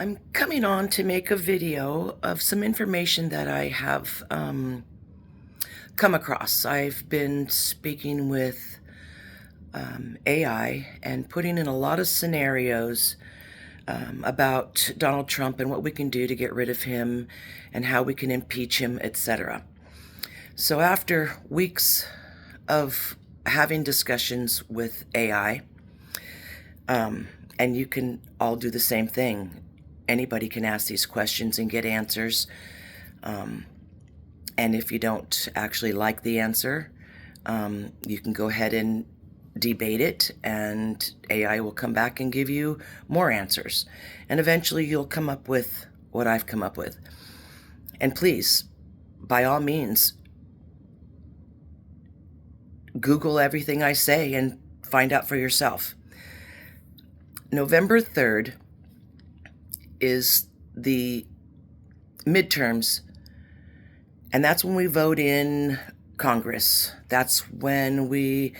I'm coming on to make a video of some information that I have come across. I've been speaking with AI and putting in a lot of scenarios about Donald Trump and what we can do to get rid of him and how we can impeach him, etc. So after weeks of having discussions with AI, and you can all do the same thing. Anybody can ask these questions and get answers. And if you don't actually like the answer, you can go ahead and debate it, and AI will come back and give you more answers. And eventually you'll come up with what I've come up with. And please, by all means, Google everything I say and find out for yourself. November 3rd is the midterms, and that's when we vote in Congress. That's when we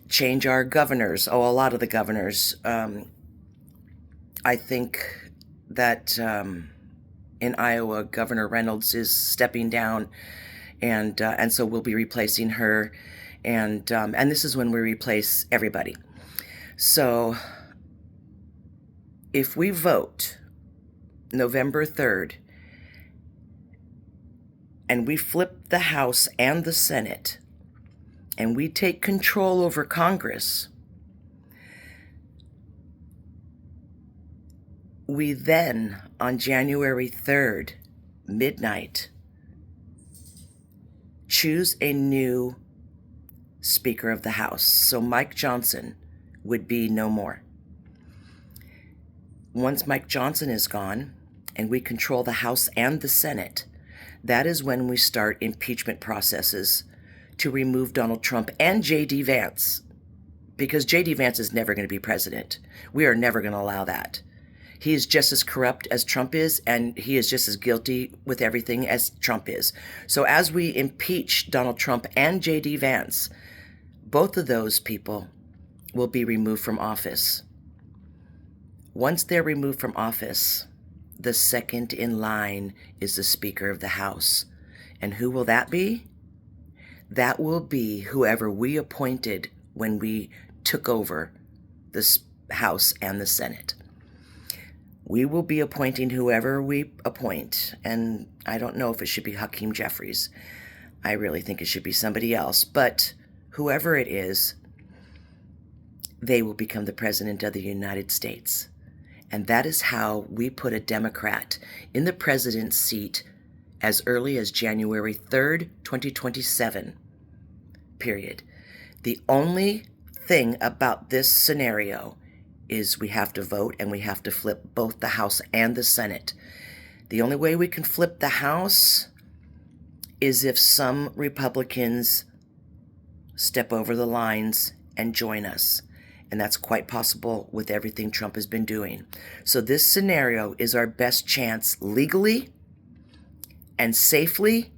change our governors. A lot of the governors. I think that in Iowa, Governor Reynolds is stepping down, and so we'll be replacing her, and this is when we replace everybody. So if we vote November 3rd and we flip the House and the Senate and we take control over Congress, we then, on January 3rd, midnight, choose a new Speaker of the House. So Mike Johnson would be no more. Once Mike Johnson is gone and we control the House and the Senate, that is when we start impeachment processes to remove Donald Trump and J.D. Vance, because J.D. Vance is never going to be president. We are never going to allow that. He is just as corrupt as Trump is, and he is just as guilty with everything as Trump is. So as we impeach Donald Trump and J.D. Vance, both of those people will be removed from office. Once they're removed from office, the second in line is the Speaker of the House. And who will that be? That will be whoever we appointed when we took over the House and the Senate. We will be appointing whoever we appoint, and I don't know if it should be Hakeem Jeffries. I really think it should be somebody else, but whoever it is, they will become the President of the United States. And that is how we put a Democrat in the president's seat as early as January 3rd, 2027, period. The only thing about this scenario is we have to vote and we have to flip both the House and the Senate. The only way we can flip the House is if some Republicans step over the lines and join us. And that's quite possible with everything Trump has been doing. So this scenario is our best chance legally and safely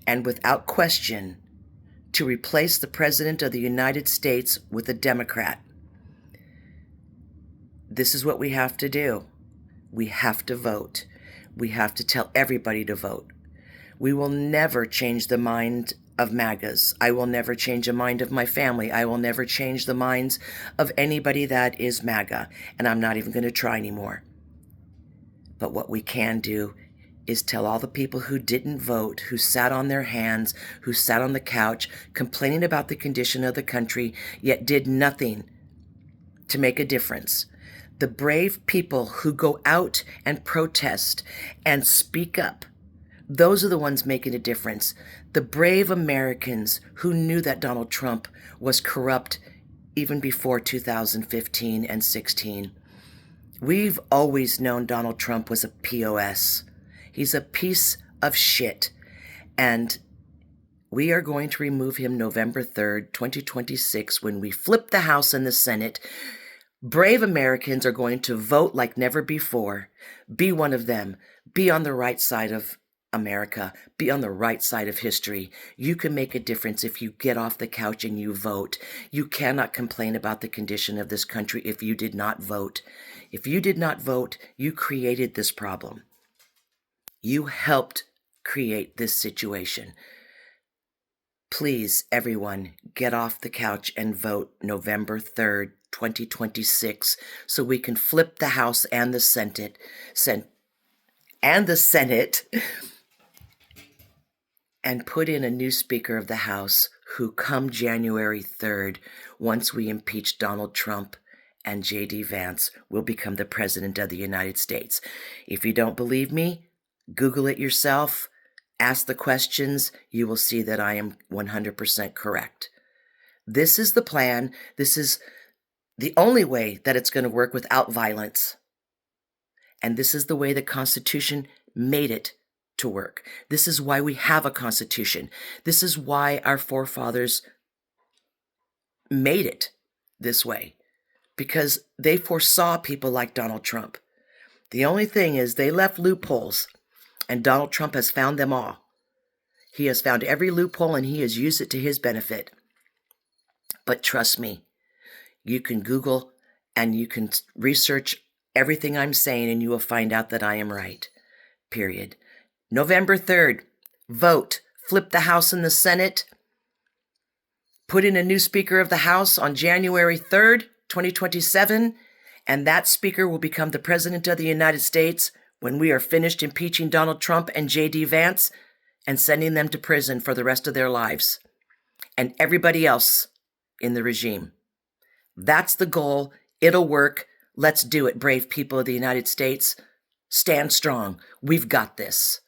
and without question to replace the President of the United States with a Democrat. This is what we have to do. We have to vote. We have to tell everybody to vote. We will never change the mind of MAGAs. I will never change the mind of my family. I will never change the minds of anybody that is MAGA, and I'm not even going to try anymore. But what we can do is tell all the people who didn't vote, who sat on their hands, who sat on the couch complaining about the condition of the country, yet did nothing to make a difference. The brave people who go out and protest and speak up, those are the ones making a difference. The brave Americans who knew that Donald Trump was corrupt even before 2015 and 16. We've always known Donald Trump was a POS. He's a piece of shit. And we are going to remove him November 3rd, 2026, when we flip the House and the Senate. Brave Americans are going to vote like never before. Be one of them. Be on the right side of America. Be on the right side of history. You can make a difference if you get off the couch and you vote. You cannot complain about the condition of this country if you did not vote. If you did not vote, you created this problem. You helped create this situation. Please, everyone, get off the couch and vote November 3rd, 2026, so we can flip the House and the Senate, and put in a new Speaker of the House who, come January 3rd, once we impeach Donald Trump and J.D. Vance, will become the President of the United States. If you don't believe me, Google it yourself. Ask the questions. You will see that I am 100% correct. This is the plan. This is the only way that it's going to work without violence. And this is the way the Constitution made it to work. This is why we have a Constitution. This is why our forefathers made it this way, because they foresaw people like Donald Trump. The only thing is they left loopholes, and Donald Trump has found them all. He has found every loophole, and he has used it to his benefit. But trust me, you can Google and you can research everything I'm saying, and you will find out that I am right. Period. November 3rd, vote. Flip the House and the Senate. Put in a new Speaker of the House on January 3rd, 2027, and that Speaker will become the President of the United States when we are finished impeaching Donald Trump and J.D. Vance and sending them to prison for the rest of their lives, and everybody else in the regime. That's the goal. It'll work. Let's do it, brave people of the United States. Stand strong. We've got this.